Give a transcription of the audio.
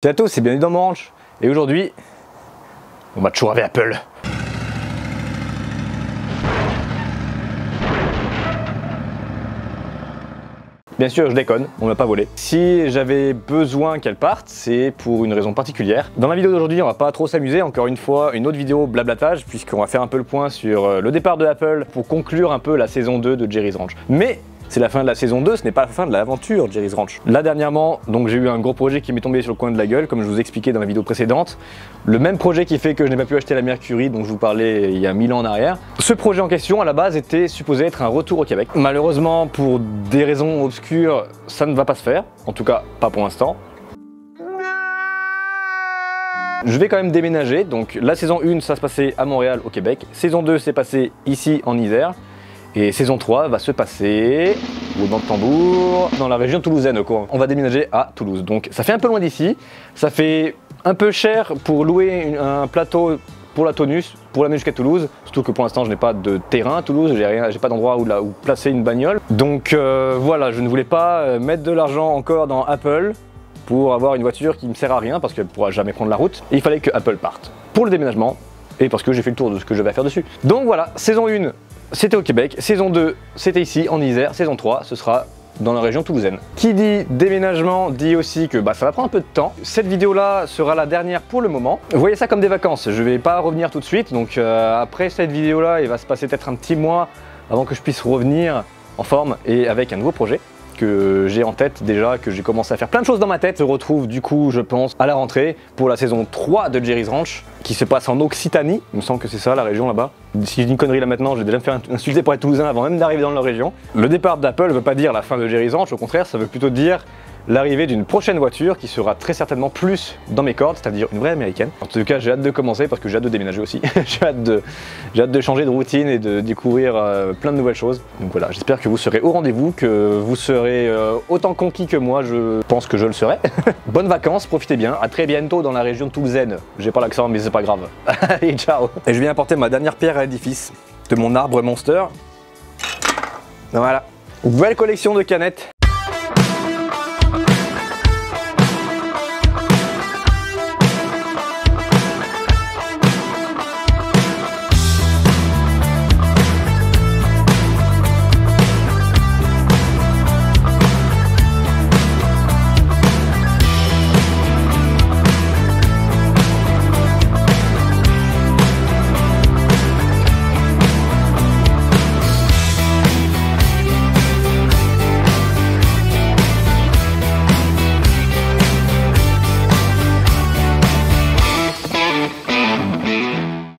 Salut à tous, c'est bienvenue dans mon ranch. Et aujourd'hui, on va toujours avec Apple. Bien sûr, je déconne, on m'a pas volé. Si j'avais besoin qu'elle parte, c'est pour une raison particulière. Dans la vidéo d'aujourd'hui, on va pas trop s'amuser, encore une fois, une autre vidéo blablatage, puisqu'on va faire un peu le point sur le départ de Apple pour conclure un peu la saison 2 de Jerry's Ranch. Mais c'est la fin de la saison 2, ce n'est pas la fin de l'aventure Jerry's Ranch. Là dernièrement, donc j'ai eu un gros projet qui m'est tombé sur le coin de la gueule, comme je vous expliquais dans la vidéo précédente. Le même projet qui fait que je n'ai pas pu acheter la Mercury dont je vous parlais il y a 1000 ans en arrière. Ce projet en question, à la base, était supposé être un retour au Québec. Malheureusement, pour des raisons obscures, ça ne va pas se faire. En tout cas, pas pour l'instant. Je vais quand même déménager, donc la saison 1, ça se passait à Montréal, au Québec. Saison 2, c'est passé ici, en Isère. Et saison 3 va se passer, roulement de tambour, dans la région toulousaine, quoi. On va déménager à Toulouse, donc ça fait un peu loin d'ici, ça fait un peu cher pour louer un plateau pour la Tonus, pour l'amener jusqu'à Toulouse, surtout que pour l'instant je n'ai pas de terrain à Toulouse, j'ai pas d'endroit où placer une bagnole. Donc voilà, je ne voulais pas mettre de l'argent encore dans Apple pour avoir une voiture qui ne me sert à rien parce qu'elle ne pourra jamais prendre la route. Et il fallait que Apple parte pour le déménagement et parce que j'ai fait le tour de ce que je vais faire dessus. Donc voilà, saison 1. C'était au Québec, saison 2 c'était ici en Isère, saison 3 ce sera dans la région toulousaine. Qui dit déménagement dit aussi que ça va prendre un peu de temps. Cette vidéo là sera la dernière pour le moment. Vous voyez ça comme des vacances, je vais pas revenir tout de suite, donc après cette vidéo là il va se passer peut-être un petit mois avant que je puisse revenir en forme et avec un nouveau projet que j'ai en tête déjà, que j'ai commencé à faire plein de choses dans ma tête. Se retrouve du coup je pense à la rentrée pour la saison 3 de Jerry's Ranch qui se passe en Occitanie, il me semble que c'est ça la région là-bas. Si je dis une connerie là maintenant, je vais déjà me faire insulter pour être toulousain avant même d'arriver dans leur région. Le départ d'Apple ne veut pas dire la fin de Jerry's Ranch, au contraire ça veut plutôt dire l'arrivée d'une prochaine voiture qui sera très certainement plus dans mes cordes, c'est-à-dire une vraie américaine. En tout cas, j'ai hâte de commencer parce que j'ai hâte de déménager aussi. j'ai hâte de changer de routine et de découvrir plein de nouvelles choses. Donc voilà, j'espère que vous serez au rendez-vous, que vous serez autant conquis que moi, je pense que je le serai. Bonnes vacances, profitez bien, à très bientôt dans la région toulousaine. J'ai pas l'accent mais c'est pas grave. Allez, ciao. Et je viens apporter ma dernière pierre à l'édifice de mon arbre monster. Voilà, nouvelle collection de canettes.